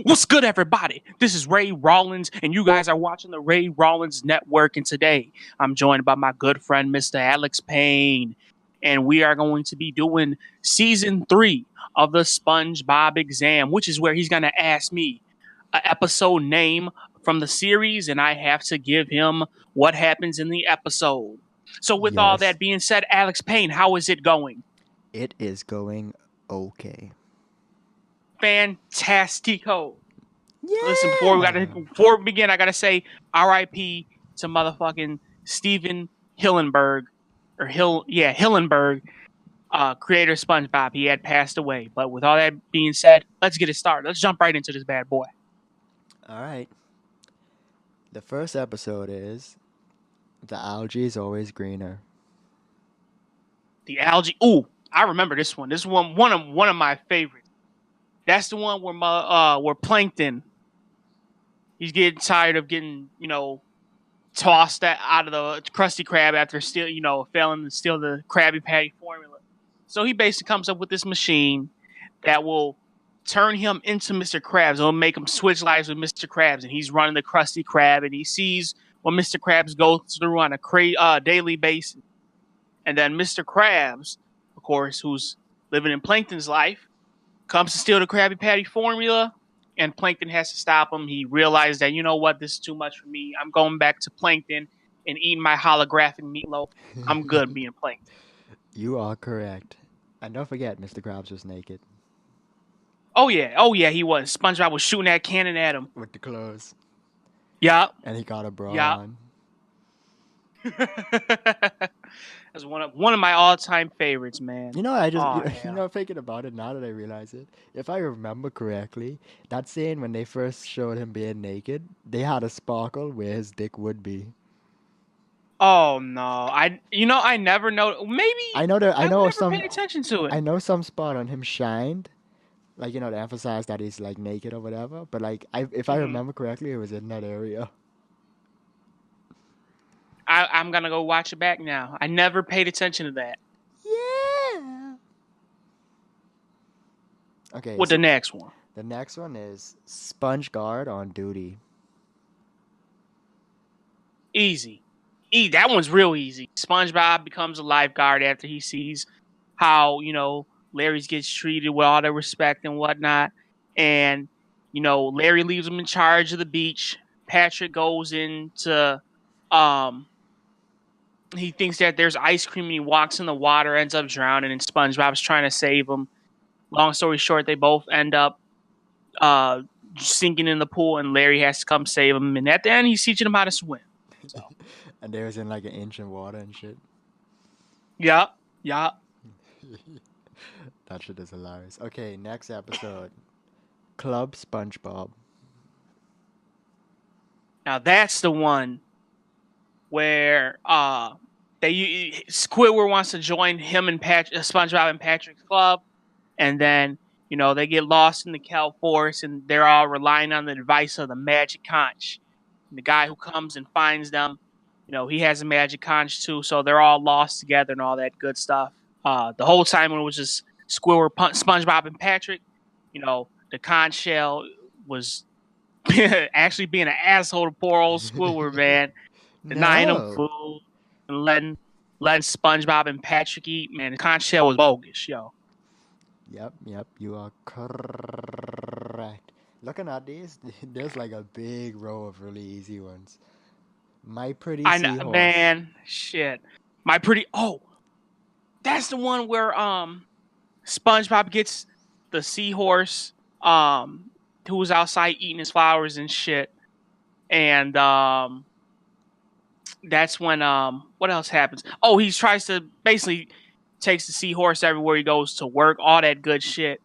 What's good, everybody? This is Ray Rawlins, and you guys are watching the Ray Rawlins Network. And today I'm joined by my good friend, Mr. Alex Payne. And we are going to be doing season 3 of the SpongeBob Exam, which is where he's going to ask me an episode name from the series, and I have to give him what happens in the episode. So, with all Yes, that being said, Alex Payne, how is it going? it is going okay. Fantastico. Listen, Yeah. before we begin, I gotta say R.I.P. to motherfucking Steven Hillenberg Hillenberg, creator of SpongeBob. He had passed away. But with all that being said, let's get it started. Let's jump right into this bad boy. All right. The first episode is the algae is always greener. The algae. Ooh, I remember this one. This one of my favorites. That's the one where Plankton, he's getting tired of getting tossed that out of the Krusty Krab after failing to steal the Krabby Patty formula. So he basically comes up with this machine that will turn him into Mr. Krabs. It'll make him switch lives with Mr. Krabs, and he's running the Krusty Krab, and he sees what Mr. Krabs goes through on a daily basis. And then Mr. Krabs, of course, who's living in Plankton's life, comes to steal the Krabby Patty formula, and Plankton has to stop him. He realized that, you know what, this is too much for me. I'm going back to Plankton and eating my holographic meatloaf. I'm good being Plankton. You are correct. And don't forget, Mr. Krabs was naked Oh yeah, he was. SpongeBob was shooting that cannon at him. with the clothes, Yup, and he got a bra yup. on. That's one of my all time favorites, man. You know, I just Oh you hell. know thinking about it now that I realize it. If I remember correctly, that scene when they first showed him being naked, they had a sparkle where his dick would be. Oh no. I never know. Maybe I know that I've never paid attention to it. I know some spot on him shined, like to emphasize that he's like naked or whatever. But like, if I Hmm. remember correctly, it was in that area. I'm gonna go watch it back now. I never paid attention to that. Yeah. Okay, What so the next one? the next one is Sponge Guard on duty. Easy. That one's real easy. SpongeBob becomes a lifeguard after he sees how, Larry's gets treated with all the respect and whatnot. And, Larry leaves him in charge of the beach. Patrick goes into um he thinks that there's ice cream and he walks in the water, ends up drowning, and SpongeBob's trying to save him. Long story short, they both end up uh sinking in the pool, and Larry has to come save him. And at the end, he's teaching him how to swim. So, And they was in like an inch of water and shit. yeah, yeah. That shit is hilarious. Okay, next episode, Club SpongeBob. Now that's the one where Squidward wants to join him and SpongeBob and Patrick's club, and then they get lost in the Kelp Forest, and they're all relying on the advice of the Magic Conch. And the guy who comes and finds them, he has a Magic Conch too, so they're all lost together and all that good stuff. The whole time when it was just Squidward, SpongeBob, and Patrick, the conch shell was actually being an asshole to poor old Squidward, man, denying him No. food and letting SpongeBob and Patrick eat. Man, the conch shell was bogus, yo. Yep, you are correct. Looking at these, there's like a big row of really easy ones. My Pretty I know, Seahorse. man. Shit, my pretty. Oh, that's the one where SpongeBob gets the seahorse who was outside eating his flowers and shit, and that's when what else happens? Oh, he tries to basically takes the seahorse everywhere he goes to work, all that good shit.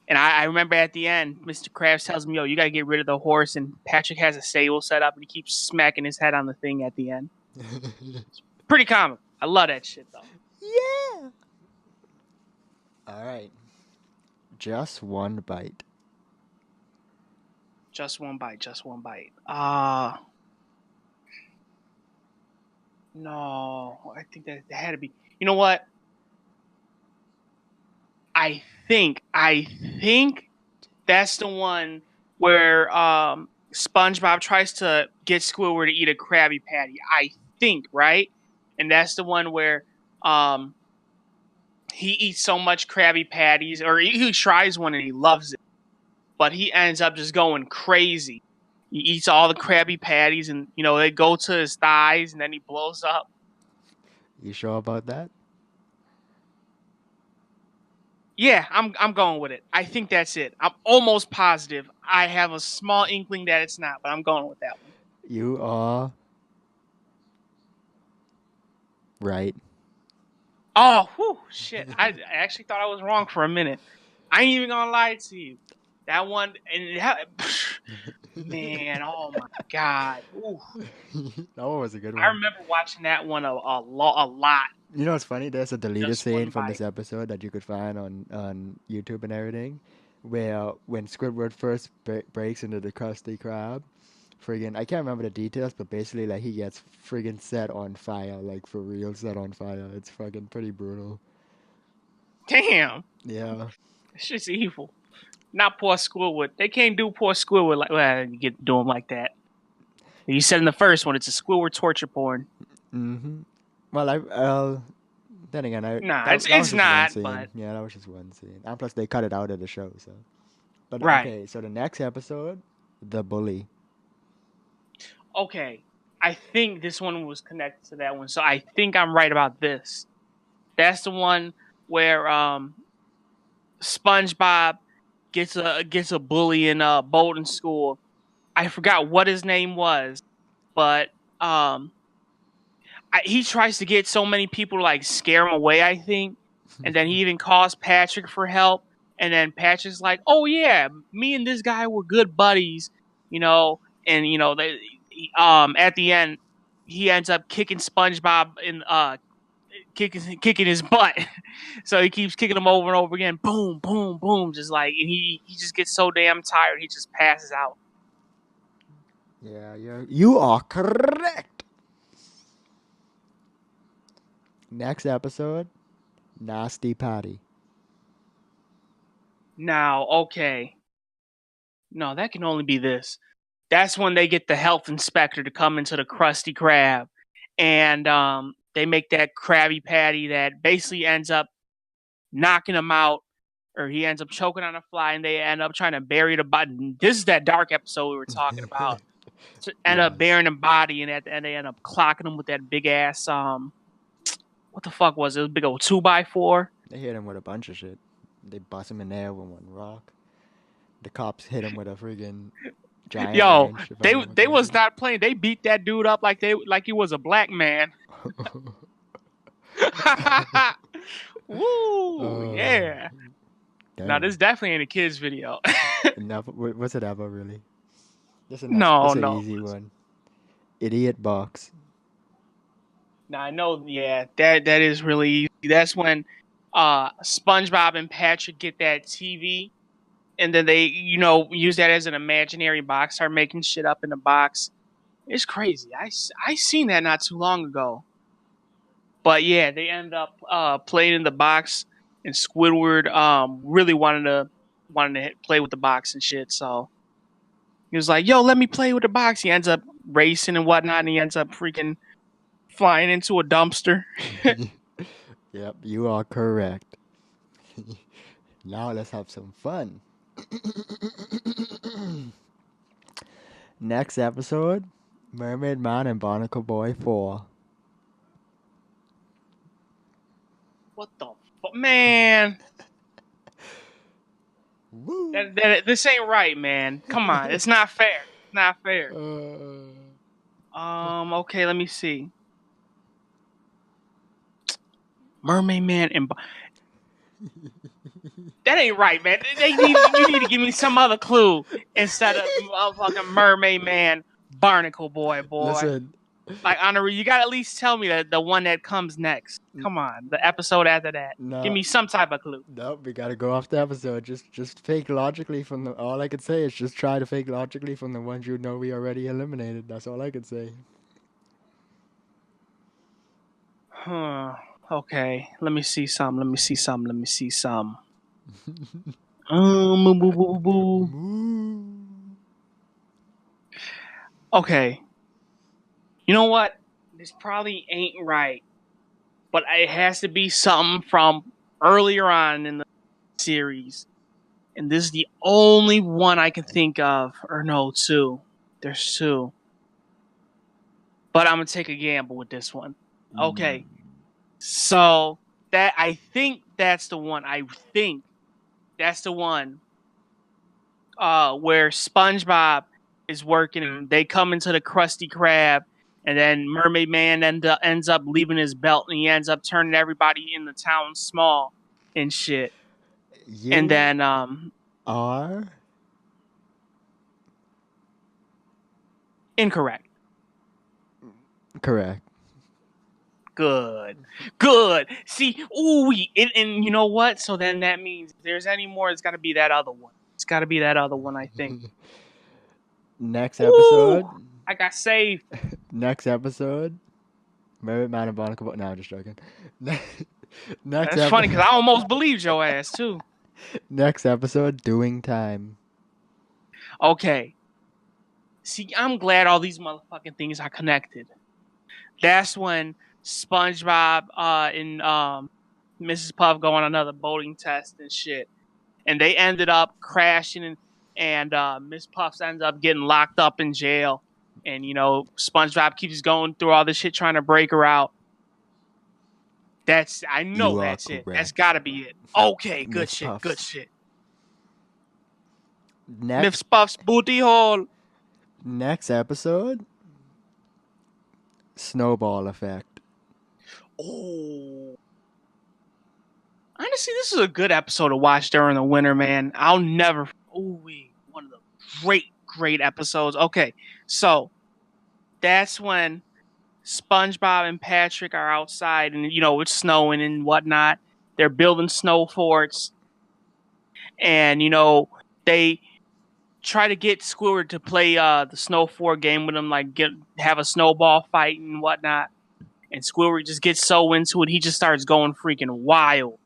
And I remember at the end, Mr. Krabs tells me, "Yo, you gotta get rid of the horse." And Patrick has a sable set up, and he keeps smacking his head on the thing at the end. Pretty common. I love that shit though. Yeah. All right. Just one bite. Just one bite. Just one bite. No, I think that had to be. You know what? I think that's the one where SpongeBob tries to get Squidward to eat a Krabby Patty. I think, right? And that's the one where he eats so much Krabby Patties, or he tries one and he loves it, but he ends up just going crazy. He eats all the Krabby Patties, and they go to his thighs, and then he blows up. You sure about that? Yeah, I'm going with it. I think that's it. I'm almost positive. I have a small inkling that it's not, but I'm going with that one. You are right. Oh, whew, shit. I actually thought I was wrong for a minute. I ain't even gonna lie to you. That one, man, oh my God. Ooh. That one was a good one. I remember watching that one a lot. You know what's funny? There's a deleted Just scene one from bite. this episode that you could find on YouTube and everything, where when Squidward first breaks into the Krusty Krab, friggin' I can't remember the details, but basically like he gets friggin' set on fire, like for real set on fire. It's fucking pretty brutal. Damn. Yeah. It's just evil. Not poor Squidward. They can't do poor Squidward like, well, you get to do him like that. You said in the first one, it's a Squidward torture porn. Mm-hmm. Well, then again, Nah, that it's was just not, one scene. but Yeah, that was just one scene. And plus, they cut it out of the show, so. But right. okay, so the next episode, the bully. Okay, I think this one was connected to that one, so I think I'm right about this. That's the one where SpongeBob gets a bully in Bolton School. I forgot what his name was, but he tries to get so many people to like scare him away, I think, and then he even calls Patrick for help. And then Patrick's like, "Oh yeah, me and this guy were good buddies, and they, at the end, he ends up kicking SpongeBob in kicking his butt. So he keeps kicking him over and over again. Boom, boom, boom. Just like, and he just gets so damn tired, he just passes out. Yeah, you are correct. Next episode, Nasty Patty. Now, okay. No, that can only be this. That's when they get the health inspector to come into the Krusty Krab. And they make that Krabby Patty that basically ends up knocking him out, or he ends up choking on a fly, and they end up trying to bury the body. This is that dark episode we were talking about. To end up burying the body, and at the end they end up clocking him with that big ass what the fuck was it? It was a big old 2x4. They hit him with a bunch of shit. They bust him in there with one rock. The cops hit him with a friggin' giant wrench. They was not playing. They beat that dude up like he was a black man. Woo, yeah. Damn. Now this definitely ain't a kids video. What's it ever really? This is an easy one. Idiot box. Now I know, yeah, that is really easy. That's when SpongeBob and Patrick get that TV, and then they use that as an imaginary box, start making shit up in the box. It's crazy. I seen that not too long ago. But yeah, they end up playing in the box, and Squidward really wanted to play with the box and shit. So he was like, "Yo, let me play with the box." He ends up racing and whatnot, and he ends up freaking flying into a dumpster. Yep, you are correct. Now let's have some fun. Next episode, Mermaid Man and Barnacle Boy 4. What the fuck, man? This ain't right, man. Come on, it's not fair. It's not fair. Okay, let me see. Mermaid Man and that ain't right, man. You need to give me some other clue instead of motherfucking Mermaid Man, Barnacle Boy. Listen. Like, Honorary, you gotta at least tell me the one that comes next. Come on, the episode after that. No. Give me some type of clue. Nope, we gotta go off the episode. Just fake logically from the. All I can say is just try to fake logically from the ones you know we already eliminated. That's all I can say. Huh. Okay. Let me see some. Okay. You know what? This probably ain't right, but it has to be something from earlier on in the series. And this is the only one I can think of. Or no, two. There's two. But I'm going to take a gamble with this one. Okay. So I think that's the one. I think that's the one where SpongeBob is working and they come into the Krusty Krab, and then Mermaid Man ends up leaving his belt, and he ends up turning everybody in the town small and shit. And then are incorrect. Correct. Good. See, and you know what? So then that means if there's any more, it's got to be that other one. It's got to be that other one, I think. Next episode. Ooh, I got saved. Next episode. Mermaid Man and Barnacle. No, I'm just joking. That's funny because I almost believed your ass too. Next episode, Doing Time. Okay. See, I'm glad all these motherfucking things are connected. That's when SpongeBob and Mrs. Puff go on another boating test and shit. And they ended up crashing, and Miss Puff ends up getting locked up in jail. And, you know, SpongeBob keeps going through all this shit trying to break her out. I know that's it. That's got to be it. Okay, good shit. Miss Puff's booty hole. Next episode, Snowball Effect. Oh. Honestly, this is a good episode to watch during the winter, man. I'll never... one of the great episodes. Okay, so that's when SpongeBob and Patrick are outside, and, you know, it's snowing and whatnot. They're building snow forts. And, you know, they try to get Squidward to play the snow fort game with them, like have a snowball fight and whatnot. And Squidward just gets so into it, he just starts going freaking wild.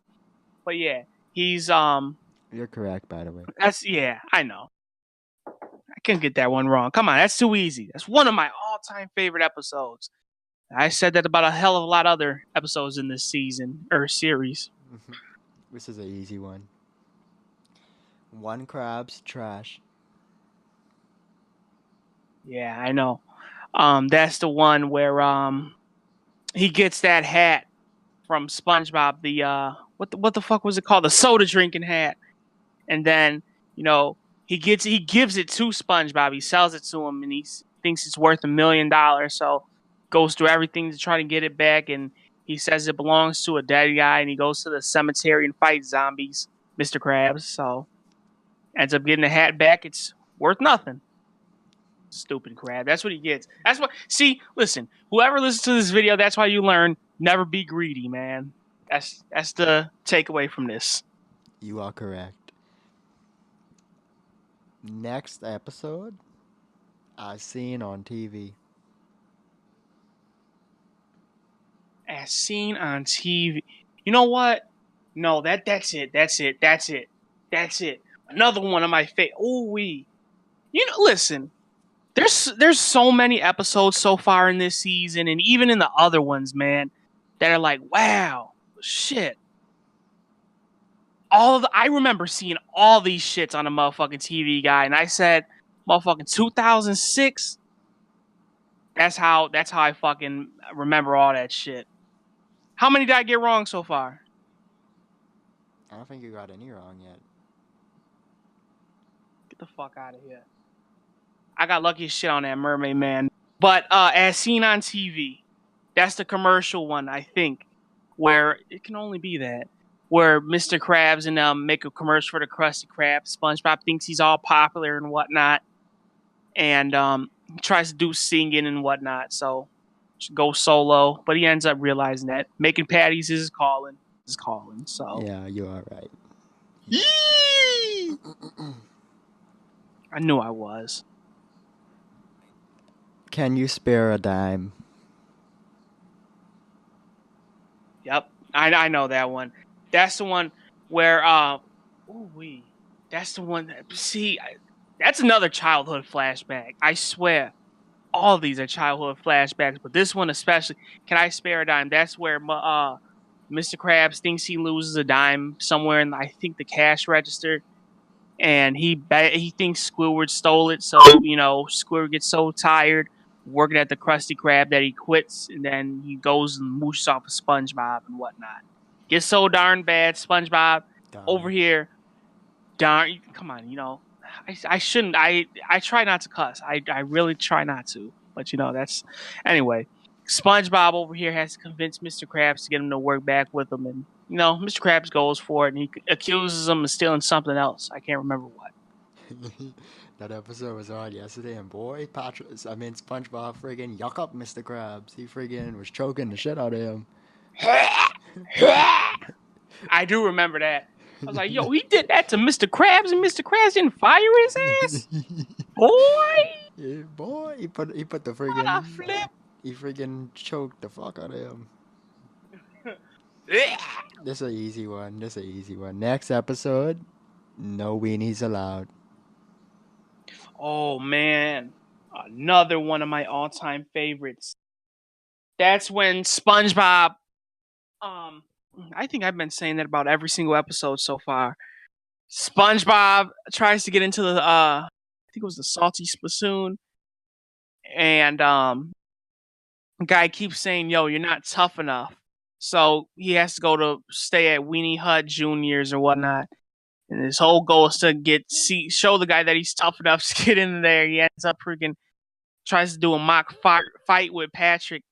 But yeah, he's You're correct, by the way. I know. I couldn't get that one wrong. Come on, that's too easy. That's one of my all-time favorite episodes. I said that about a hell of a lot of other episodes in this season or series. This is an easy one. One Crab's Trash. Yeah, I know. That's the one where he gets that hat from SpongeBob. The what the fuck was it called? The soda drinking hat. And then, you know, he gives it to SpongeBob. He sells it to him, and he thinks it's worth $1 million. So goes through everything to try to get it back, and he says it belongs to a dead guy, and he goes to the cemetery and fights zombies, Mr. Krabs. So ends up getting the hat back. It's worth nothing. Stupid crab. That's what he gets. That's what. See, listen. Whoever listens to this video, that's why you learn never be greedy, man. That's the takeaway from this. You are correct. Next episode, As Seen on TV. As Seen on TV. You know what? No, that's it. Another one of my favorite. You know, listen. There's so many episodes so far in this season, and even in the other ones, man, that are like, wow, shit. I remember seeing all these shits on a motherfucking TV guy, and I said, motherfucking 2006. That's how I fucking remember all that shit. How many did I get wrong so far? I don't think you got any wrong yet. Get the fuck out of here. I got lucky as shit on that Mermaid Man. But As Seen on TV, that's the commercial one, I think, where it can only be that. Where Mr. Krabs and them make a commercial for the Krusty Krab. SpongeBob thinks he's all popular and whatnot. And he tries to do singing and whatnot. So go solo. But he ends up realizing that making patties is calling. So Yeah, you are right. I knew I was. Can you spare a dime? Yep, I know that one. That's the one where that's the one that, see, that's another childhood flashback. I swear. all of these are childhood flashbacks, but this one especially. Can I spare a dime? That's where Mr. Krabs thinks he loses a dime somewhere in, I think, the cash register, and he thinks Squidward stole it. So Squidward gets so tired working at the Krusty Krab that he quits, and then he goes and mooshes off of SpongeBob and whatnot. Gets so darn bad, SpongeBob over here. Darn, come on, I shouldn't. I try not to cuss. I really try not to. But that's anyway. SpongeBob over here has to convince Mr. Krabs to get him to work back with him, and Mr. Krabs goes for it, and he accuses him of stealing something else. I can't remember what. That episode was on yesterday, and boy, SpongeBob friggin' yuck up Mr. Krabs. He friggin' was choking the shit out of him. I do remember that. I was like, yo, he did that to Mr. Krabs, and Mr. Krabs didn't fire his ass? Boy! Yeah, boy, he put the friggin' flip. He friggin' choked the fuck out of him. This is an easy one. Next episode, no weenies allowed. Oh, man. Another one of my all-time favorites. That's when SpongeBob... I think I've been saying that about every single episode so far. SpongeBob tries to get into the I think it was the Salty Spassoon, and guy keeps saying, yo, you're not tough enough. So he has to go to stay at Weenie Hut Juniors or whatnot. And his whole goal is to show the guy that he's tough enough to get in there. He ends up tries to do a mock fight with Patrick.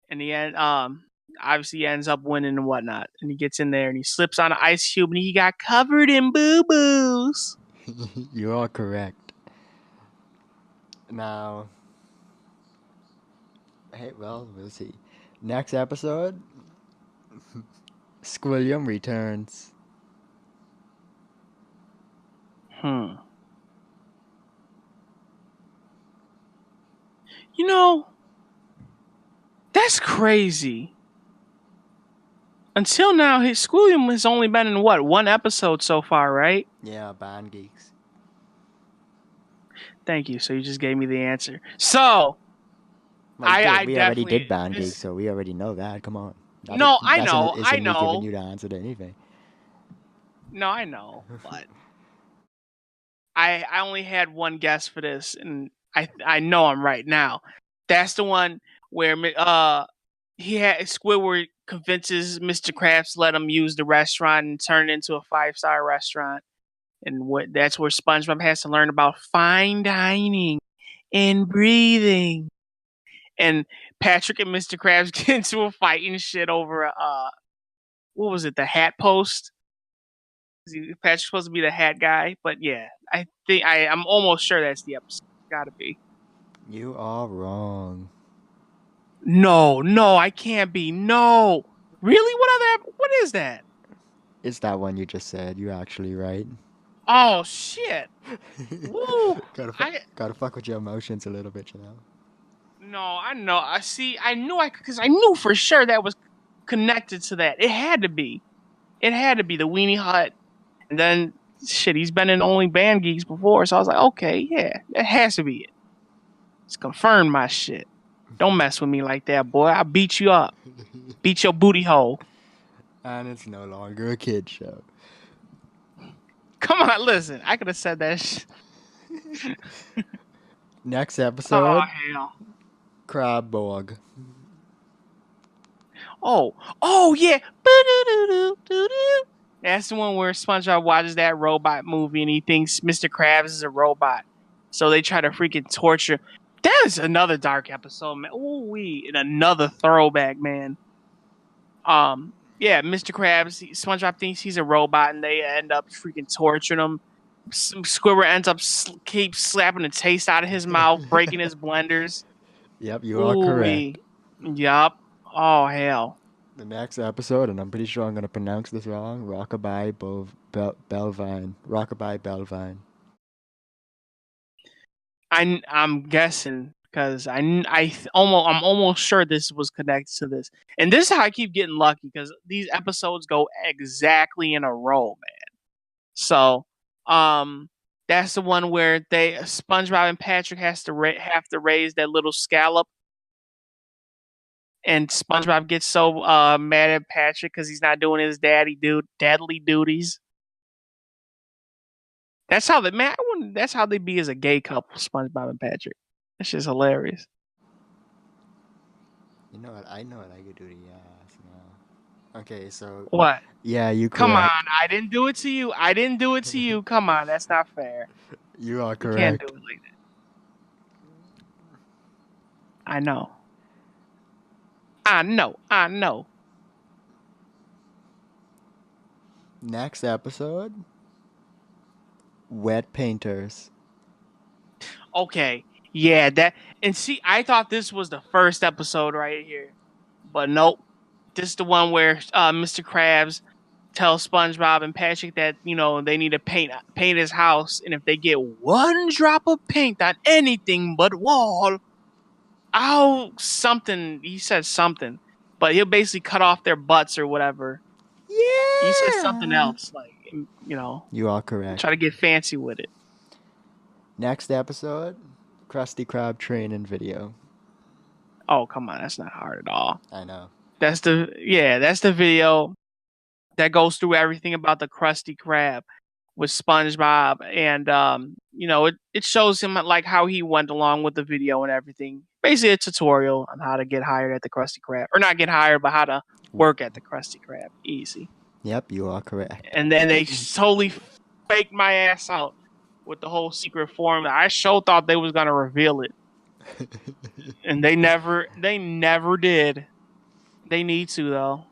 And the end, obviously he ends up winning and whatnot. And he gets in there and he slips on an ice cube and he got covered in boo-boos. You are correct. Now, we'll see. Next episode, Squilliam returns. That's crazy. Until now, Squilliam has only been in one episode so far, right? Yeah, Band Geeks. Thank you. So you just gave me the answer. So, we already did Band Geeks, so we already know that. Come on. I know. I know. Me giving you the answer to anything. No, I know, but I only had one guess for this, and I know I'm right now. That's the one where Squidward convinces Mr. Krabs to let him use the restaurant and turn it into a 5-star restaurant. And that's where SpongeBob has to learn about fine dining and breathing. And Patrick and Mr. Krabs get into a fight and shit over what was it, the hat post? Patrick's supposed to be the hat guy, but yeah, I think I'm almost sure that's the episode. Gotta be. You are wrong. No, I can't be. No. Really? What is that? It's that one you just said. You're actually right. Oh, shit. Woo. Gotta fuck with your emotions a little bit, you know? No, I know. Because I knew for sure that was connected to that. It had to be. The Weenie Hut. And then, shit, he's been in only Band Geeks before, so I was like, okay, yeah, that has to be it. It's confirmed my shit. Don't mess with me like that, boy. I'll beat you up. Beat your booty hole. And it's no longer a kid show. Come on, listen. I could have said that shit. Next episode. Oh, hell. Crabborg. Oh, yeah. That's the one where SpongeBob watches that robot movie and he thinks Mr. Krabs is a robot. So they try to freaking torture. That is another dark episode, man. Ooh-wee. And another throwback, man. Yeah, Mr. Krabs, SpongeBob thinks he's a robot and they end up freaking torturing him. Squidward ends up keeps slapping the taste out of his mouth, breaking his blenders. Yep, you are correct. Yup. Oh, hell. The next episode, and I'm pretty sure I'm going to pronounce this wrong, Rockabye Bellvine. Rockabye Bellvine. I'm guessing because I'm almost sure this was connected to this. And this is how I keep getting lucky because these episodes go exactly in a row, man. So, That's the one where SpongeBob and Patrick have to raise that little scallop, and SpongeBob gets so mad at Patrick because he's not doing his dadly duties. That's how that's how they be as a gay couple, SpongeBob and Patrick. That's just hilarious. You know what? I know what I could do to your ass now. Okay, so What? yeah, you Come on, correct. I didn't do it to you. I didn't do it to you. Come on, that's not fair. You are You can't do correct. it like that. I know. I know. I know. Next episode, wet painters. Okay. Yeah, and see, I thought this was the first episode right here. But nope. This is the one where Mr. Krabs tells SpongeBob and Patrick that, they need to paint his house, and if they get one drop of paint on anything but wall, he said something. But he'll basically cut off their butts or whatever. Yeah. He said something else, You are correct. try to get fancy with it. Next episode, Krusty Krab training video. Oh, come on, that's not hard at all. I know. That's the video that goes through everything about the Krusty Krab with SpongeBob, and it shows him like how he went along with the video and everything. Basically, a tutorial on how to get hired at the Krusty Krab, or not get hired, but how to work at the Krusty Krab. Easy. Yep, you are correct. And then they totally faked my ass out with the whole secret formula. I sure thought they was gonna reveal it, and they never did. They need to though.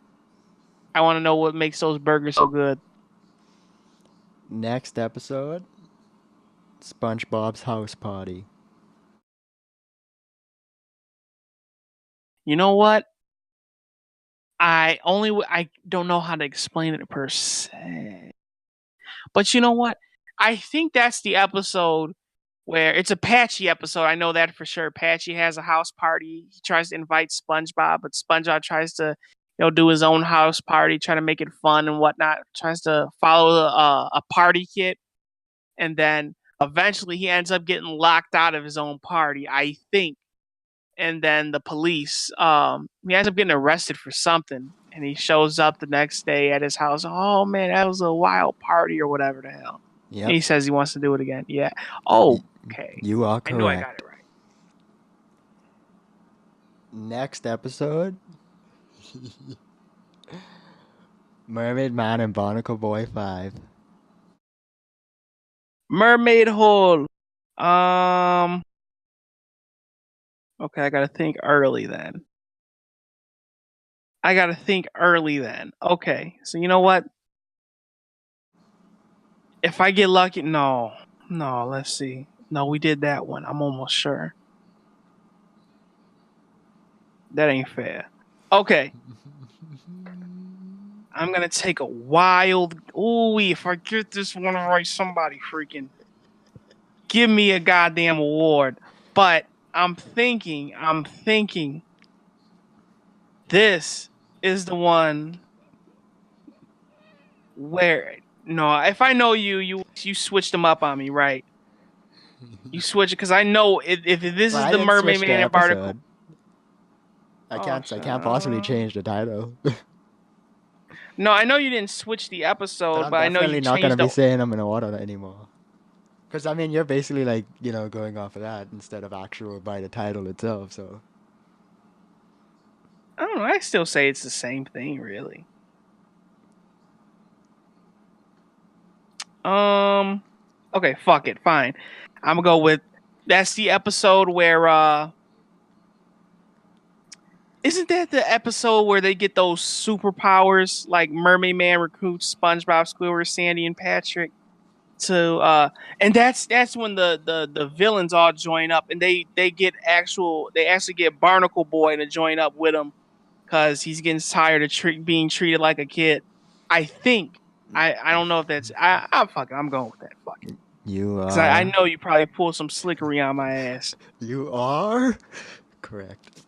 I want to know what makes those burgers so good. Next episode, SpongeBob's house party. You know what? I don't know how to explain it per se. But you know what? I think that's the episode where it's a Patchy episode. I know that for sure. Patchy has a house party. He tries to invite SpongeBob, but SpongeBob tries to, do his own house party, try to make it fun and whatnot. Tries to follow a party kit, and then eventually he ends up getting locked out of his own party, I think. And then the police, he ends up getting arrested for something, and he shows up the next day at his house. Oh man, that was a wild party or whatever the hell. Yep. And he says he wants to do it again. Yeah. Oh, okay. You are correct. I knew I got it right. Next episode, Mermaid Man and Barnacle Boy 5. Mermaid Hole. Okay, I gotta think early then. Okay, so you know what? If I get lucky, no, let's see. No, we did that one. I'm almost sure. That ain't fair. Okay. I'm gonna take a wild. Ooh, if I get this one right, somebody freaking give me a goddamn award. But I'm thinking this is the one where if I know you switched them up on me, right? You switch it because I know if this is the Mermaid Man and Barnacle. I can't possibly change the title. No, I know you didn't switch the episode, but I know you changed. I'm definitely not gonna be saying them in order anymore. Because I mean, you're basically like going off of that instead of actual by the title itself. So I don't know. I still say it's the same thing, really. Okay, fuck it, fine. I'm gonna go with that's the episode where isn't that the episode where they get those superpowers? Like Mermaid Man recruits SpongeBob, Squidward, Sandy, and Patrick to and that's when the villains all join up, and they actually get Barnacle Boy to join up with them because he's getting tired of being treated like a kid. I think I don't know if that's I'm going with that. Fuck it. You are. Because I know you probably pulled some slickery on my ass. You are correct.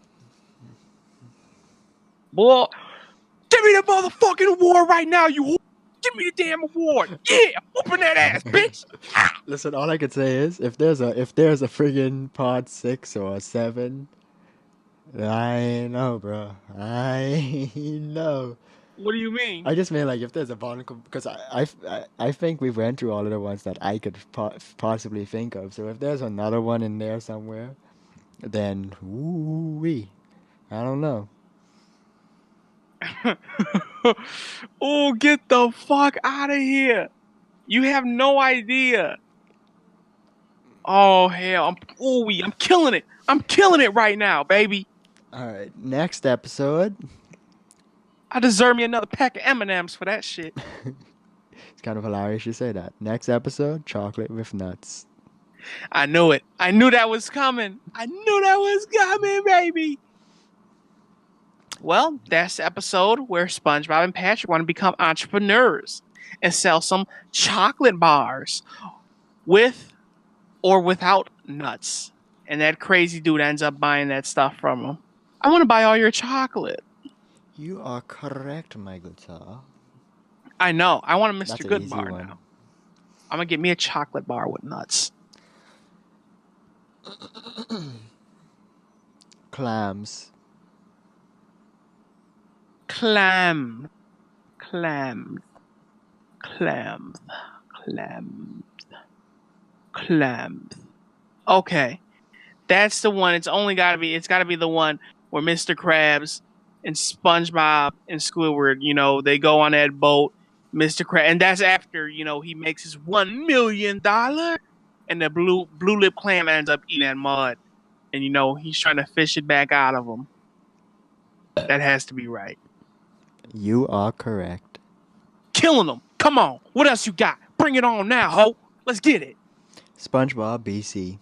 Boy, give me the motherfucking award right now, you. Give me the damn award. Yeah, whooping that ass, bitch. Listen, all I could say is if there's a friggin' pod 6 or a 7, I know, bro. I know. What do you mean? I just mean like if there's a barnacle, because I think we went through all of the ones that I could possibly think of. So if there's another one in there somewhere, then woo-wee. I don't know. Oh, get the fuck out of here. You have no idea. Oh, hell. I'm killing it. I'm killing it right now, baby. All right, next episode. I deserve me another pack of M&Ms for that shit. It's kind of hilarious you say that. Next episode, chocolate with nuts. I knew it. I knew that was coming. I knew that was coming, baby. Well, that's the episode where SpongeBob and Patrick want to become entrepreneurs and sell some chocolate bars with or without nuts. And that crazy dude ends up buying that stuff from them. I want to buy all your chocolate. You are correct, my good sir. I know. I want a That's Mr. an Good easy bar one. now. I'm going to get me a chocolate bar with nuts. Clams. Clams. Okay. That's the one. It's got to be the one where Mr. Krabs and SpongeBob and Squidward, they go on that boat, Mr. Krabs, and that's after, he makes his $1 million and the blue lip clam ends up eating that mud. And, he's trying to fish it back out of him. That has to be right. You are correct. Killing them. Come on. What else you got? Bring it on now, ho. Let's get it. SpongeBob BC.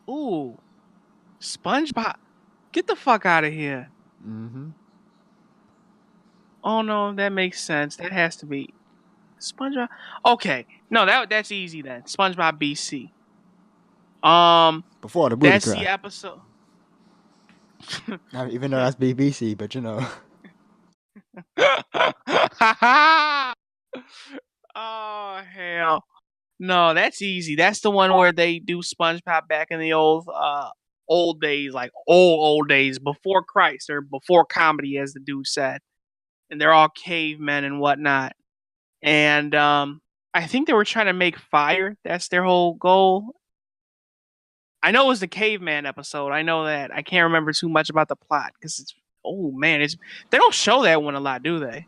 Ooh. SpongeBob. Get the fuck out of here. Mm-hmm. Oh, no. That makes sense. That has to be SpongeBob. Okay. No, that's easy then. SpongeBob BC. Before the booty That's cry. the episode. Even though that's BBC, but Oh, hell. No, that's easy. That's the one where they do SpongeBob back in the old days, like old days, before Christ or before comedy, as the dude said. And they're all cavemen and whatnot. And I think they were trying to make fire. That's their whole goal. I know it was the caveman episode. I know that. I can't remember too much about the plot because they don't show that one a lot, do they?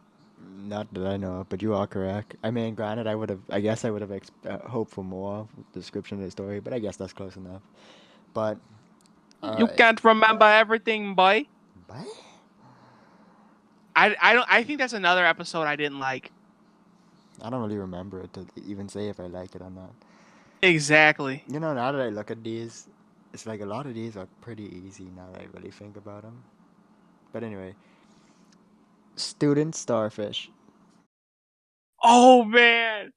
Not that I know of, but you are correct. I mean, granted, I guess I would have hoped for more description of the story, but I guess that's close enough. But you can't remember everything, boy. What? I think that's another episode I didn't like. I don't really remember it to even say if I liked it or not. Exactly. Now that I look at these, it's like a lot of these are pretty easy now that I really think about them. But anyway, student starfish. Oh man,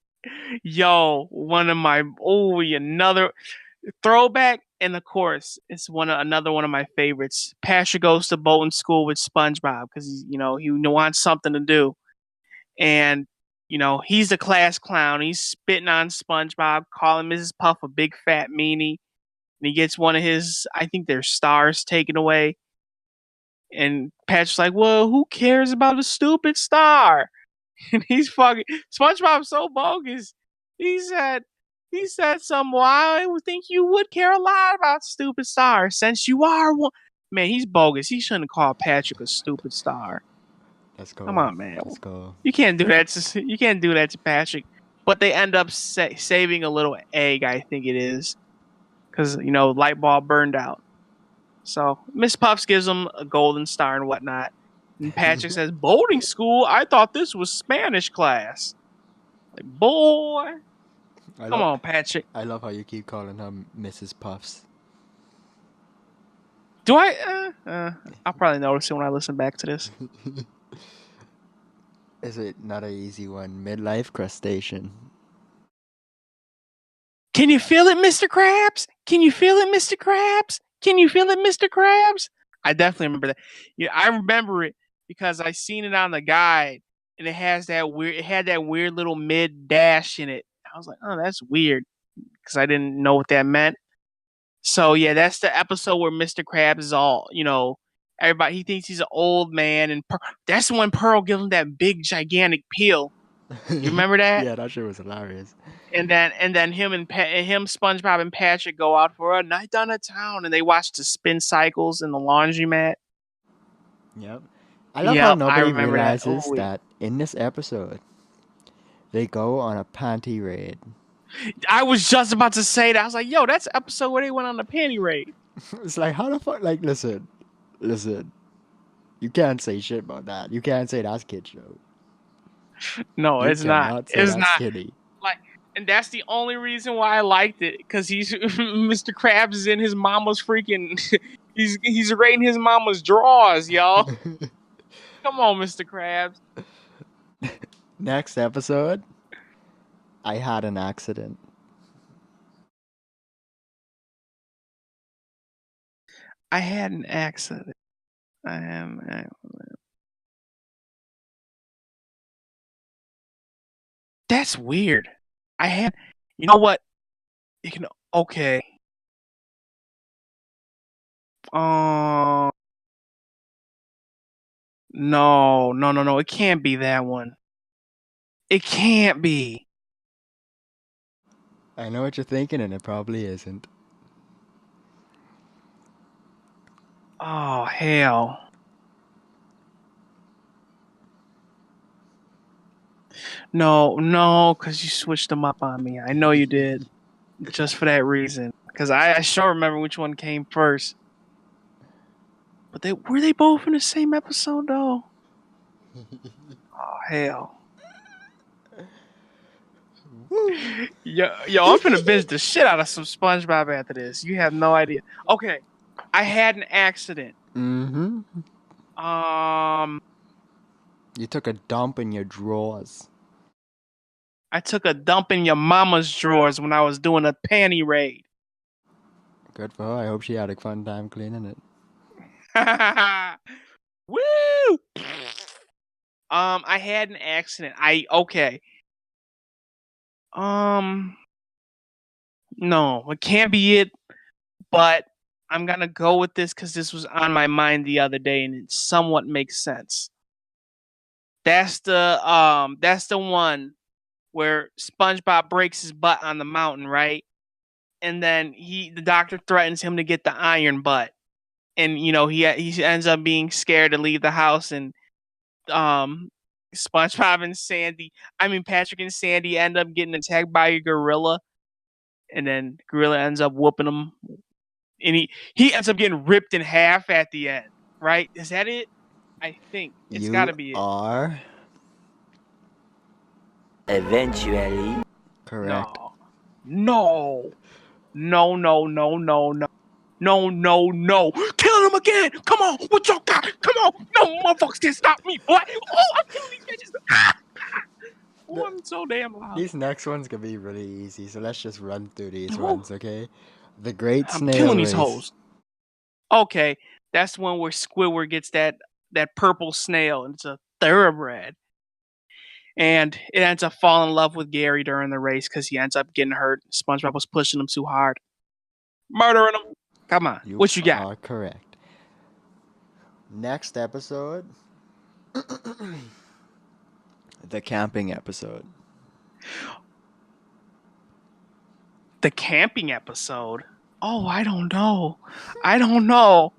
yo, another throwback, and of course, it's another one of my favorites. Patrick goes to boating school with SpongeBob because he wants something to do, and he's the class clown. He's spitting on SpongeBob, calling Mrs. Puff a big fat meanie, and he gets one of his, I think, their stars taken away. And Patrick's like, "Well, who cares about a stupid star?" And he's fucking SpongeBob's so bogus. He said something. Well, I would think you would care a lot about stupid stars since you are one. Man, he's bogus. He shouldn't call Patrick a stupid star. Let's go. Come on, man. Let's go. You can't do that to Patrick. But they end up saving a little egg, I think it is, because light bulb burned out. So Miss Puffs gives him a golden star and whatnot. And Patrick says, "Boarding school? I thought this was Spanish class." Like, boy. Come on, Patrick. I love how you keep calling her Mrs. Puffs. Do I? I'll probably notice it when I listen back to this. Is it not an easy one? Midlife crustacean. Can you feel it, Mr. Krabs? Can you feel it, Mr. Krabs? Can you feel it, Mr. Krabs? I definitely remember that. Yeah, I remember it because I seen it on the guide, and it has that weird. It had that weird little mid dash in it. I was like, oh, that's weird, because I didn't know what that meant. So yeah, that's the episode where Mr. Krabs is all, everybody, he thinks he's an old man, and that's when Pearl gives him that big gigantic peel. You remember that? Yeah, that shit was hilarious. And then him, SpongeBob and Patrick go out for a night down the town, and they watch the spin cycles in the laundromat. Yep. I love how Yep, I nobody remember that. realizes Ooh, that in this episode they go on a panty raid. I was just about to say that. I was like, yo, that's the episode where they went on the panty raid. It's like, how the fuck? Like, listen. You can't say shit about that. You can't say that's kid show. No, You it's not. cannot say It's that's not. kiddie. Like, and that's the only reason why I liked it, because he's Mr. Krabs is in his mama's freaking. he's raiding his mama's drawers, y'all. Come on, Mr. Krabs. Next episode, I had an accident. I had an accident. That's weird. You know what? You can okay. No. It can't be that one. It can't be. I know what you're thinking, and it probably isn't. Oh hell. No, because you switched them up on me. I know you did. Just for that reason. Because I sure remember which one came first. But were they both in the same episode though? Oh hell. Yo, I'm finna binge the shit out of some SpongeBob after this. You have no idea. Okay, I had an accident. Mm-hmm. You took a dump in your drawers. I took a dump in your mama's drawers when I was doing a panty raid. Good for her. I hope she had a fun time cleaning it. Woo! I had an accident. Okay. No, it can't be it. But I'm gonna go with this because this was on my mind the other day, and it somewhat makes sense. That's the one where SpongeBob breaks his butt on the mountain, right? And then the doctor threatens him to get the iron butt, and he ends up being scared to leave the house, and SpongeBob and Patrick and Sandy end up getting attacked by a gorilla, and then gorilla ends up whooping him, and he ends up getting ripped in half at the end, right? Is that it? I think it's got to be it. You are eventually correct. No. Killing him again. Come on. What y'all got? Come on. No motherfuckers can stop me, boy. Oh, I'm killing these bitches. Oh, I'm so damn loud. These next ones could be really easy, so let's just run through these ones, okay? The Great I'm Snail killing Race. these hoes. Okay, that's one where Squidward gets that purple snail, and it's a thoroughbred. And it ends up falling in love with Gary during the race because he ends up getting hurt. SpongeBob was pushing him too hard. Murdering him. Come on. What you got? You are correct. Next episode. The camping episode. The camping episode? Oh, I don't know. I don't know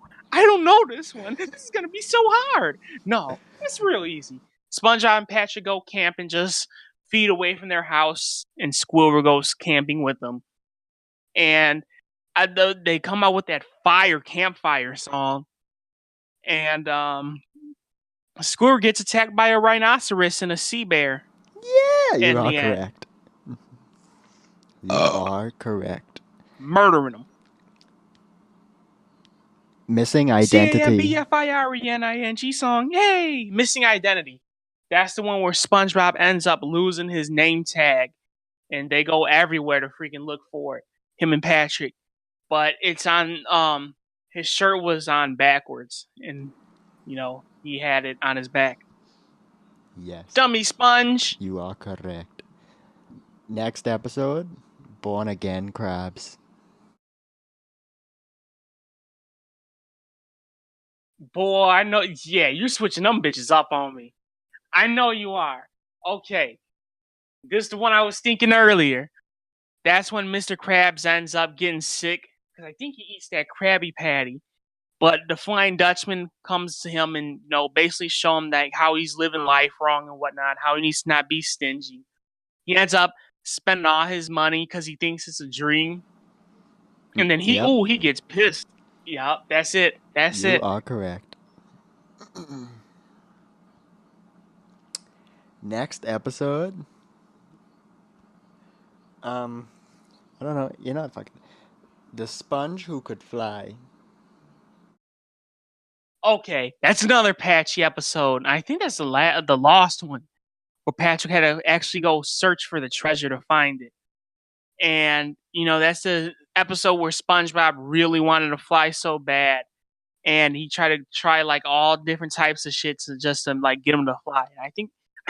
this one. This is going to be so hard. No, it's real easy. SpongeBob and Patrick go camping just feet away from their house, and Squidward goes camping with them. And they come out with that campfire song. And Squidward gets attacked by a rhinoceros and a sea bear. Yeah, you are correct. You are correct. Murdering them. Missing Identity. CAMBFIRENING song. Yay! Missing Identity. That's the one where SpongeBob ends up losing his name tag, and they go everywhere to freaking look for it. Him and Patrick. But it's on his shirt was on backwards, and he had it on his back. Yes. Dummy sponge. You are correct. Next episode, Born Again Crabs. Boy, I know. Yeah, you're switching them bitches up on me. I know you are. Okay. This is the one I was thinking earlier. That's when Mr. Krabs ends up getting sick. Because I think he eats that Krabby Patty. But the Flying Dutchman comes to him and, basically show him that how he's living life wrong and whatnot. How he needs to not be stingy. He ends up spending all his money because he thinks it's a dream. And then he gets pissed. Yep, that's it. You are correct. Next episode. I don't know. You're not fucking. The Sponge Who Could Fly. Okay, that's another Patchy episode. I think that's the lost one, where Patrick had to actually go search for the treasure to find it. And, that's the episode where SpongeBob really wanted to fly so bad. And he tried like all different types of shit to just like get him to fly. And I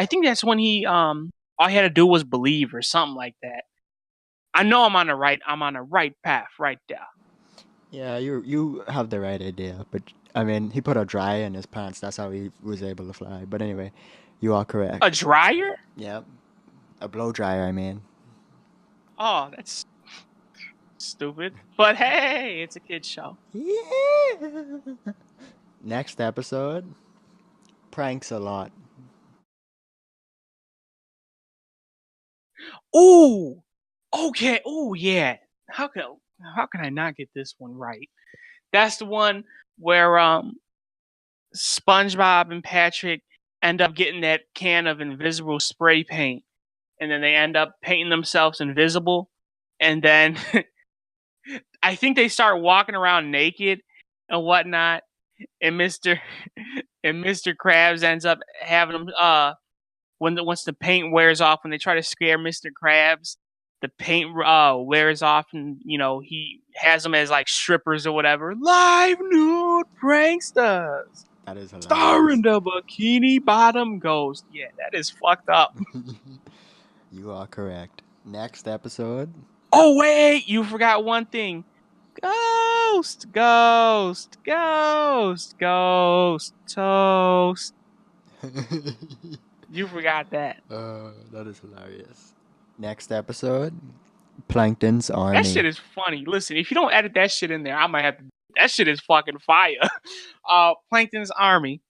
think that's when he all he had to do was believe or something like that. I know I'm on the right path right there. Yeah, you have the right idea, but I mean, he put a dryer in his pants. That's how he was able to fly. But anyway, you are correct. A dryer? Yep, a blow dryer. I mean. Oh, that's stupid. But hey, it's a kid's show. Yeah. Next episode, Pranks a Lot. Ooh, okay. Ooh, yeah. How can I not get this one right? That's the one where SpongeBob and Patrick end up getting that can of invisible spray paint, and then they end up painting themselves invisible, and then I think they start walking around naked and whatnot, and Mr. Krabs ends up having them once the paint wears off, when they try to scare Mr. Krabs, the paint wears off, and he has them as like strippers or whatever. Live nude pranksters. That is hilarious. Starring the Bikini Bottom Ghost. Yeah, that is fucked up. You are correct. Next episode. Oh wait, you forgot one thing. Ghost, toast. You forgot that. That is hilarious. Next episode, Plankton's Army. That shit is funny. Listen, if you don't edit that shit in there, I might have to. That shit is fucking fire. Plankton's Army.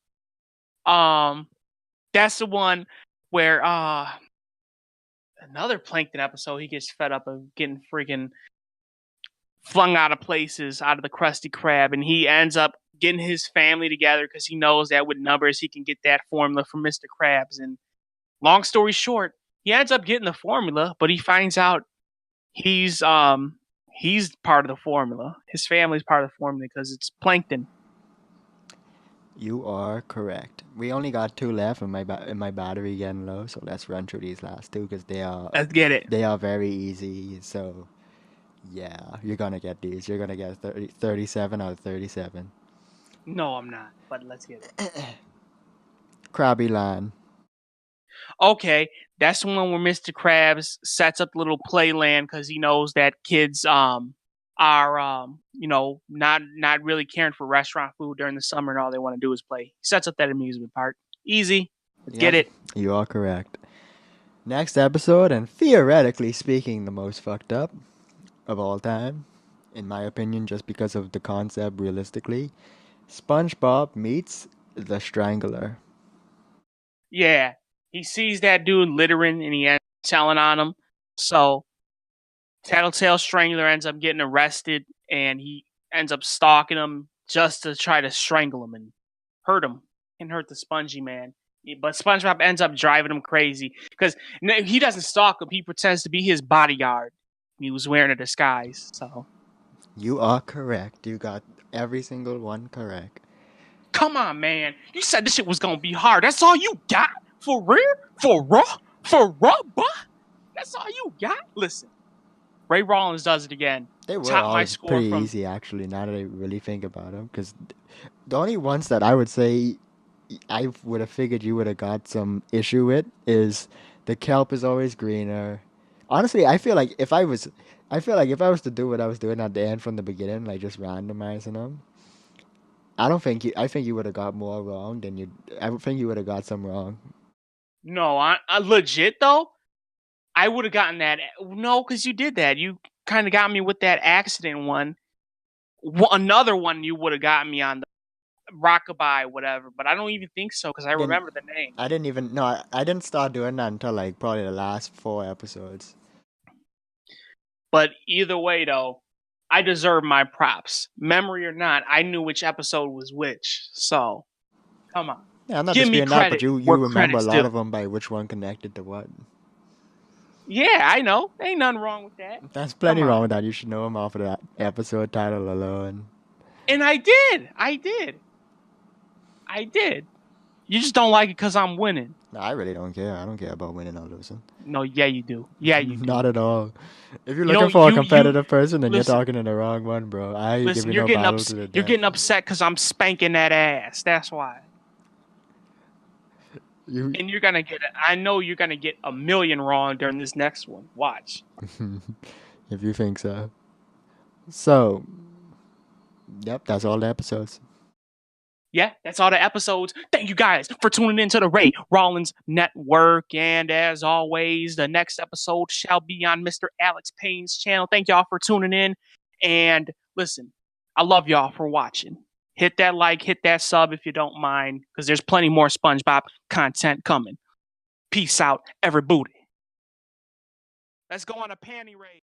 That's the one where another Plankton episode. He gets fed up of getting freaking flung out of places, out of the Krusty Krab, and he ends up getting his family together because he knows that with numbers he can get that formula from Mr. Krabs. And long story short, he ends up getting the formula, but he finds out he's part of the formula. His family's part of the formula because it's Plankton. You are correct. We only got 2 left, and my battery getting low, so let's run through these last 2 because Let's get it. They are very easy. So yeah, you're gonna get these. You're gonna get 37 out of 37. No, I'm not. But let's get it. Krabby Land. Okay, that's the one where Mr. Krabs sets up the little playland because he knows that kids are not really caring for restaurant food during the summer, and all they want to do is play. He sets up that amusement park. Easy. Let's get it. You are correct. Next episode, and theoretically speaking, the most fucked up of all time, in my opinion, just because of the concept realistically. SpongeBob meets the Strangler. Yeah. He sees that dude littering and he ends up telling on him. So Tattletale Strangler ends up getting arrested and he ends up stalking him just to try to strangle him and hurt him and hurt the Spongy Man. But SpongeBob ends up driving him crazy because he doesn't stalk him. He pretends to be his bodyguard. He was wearing a disguise. So you are correct. You got every single one correct. Come on, man. You said this shit was going to be hard. That's all you got? For real? For raw, boy? That's all you got? Listen, Ray Rawlins does it again. They were all pretty easy, actually, now that I really think about them. Because the only ones that I would say I would have figured you would have got some issue with is the kelp is always greener. Honestly, I feel like if I was to do what I was doing at the end from the beginning, like just randomizing them, I think you would have got more wrong than you. I think you would have got some wrong. No, I legit though. I would have gotten that. No, because you did that. You kind of got me with that accident one. Another one you would have got me on the rockabye, whatever. But I don't even think so because I Then remember the name. I didn't even no, I didn't start doing that until like probably the last 4 episodes. But either way, though, I deserve my props. Memory or not, I knew which episode was which. So, come on. Yeah, I'm not Give me disputing that, credit but you where remember a credit's lot due. of them by which one connected to what. Yeah, I know. Ain't nothing wrong with that. There's plenty Come on. wrong with that. You should know them off of that episode title alone. And I did. I did. You just don't like it because I'm winning. No, I really don't care. I don't care about winning or losing. No, yeah, you do. Yeah, you do. Not at all. If you're You looking know, for a you- competitive person, then listen. you're talking to the wrong one, bro. I ain't Listen, giving you're no getting battle to the you're death. getting upset because I'm spanking that ass. That's why. You, And you're gonna get. I know you're gonna get a million wrong during this next one. Watch. if you think so. So, yep, that's all the episodes. Yeah, that's all the episodes. Thank you guys for tuning in to the Ray Rawlins Network. And as always, the next episode shall be on Mr. Alex Payne's channel. Thank y'all for tuning in. And listen, I love y'all for watching. Hit that like, hit that sub if you don't mind, because there's plenty more SpongeBob content coming. Peace out, everybody. Let's go on a panty raid.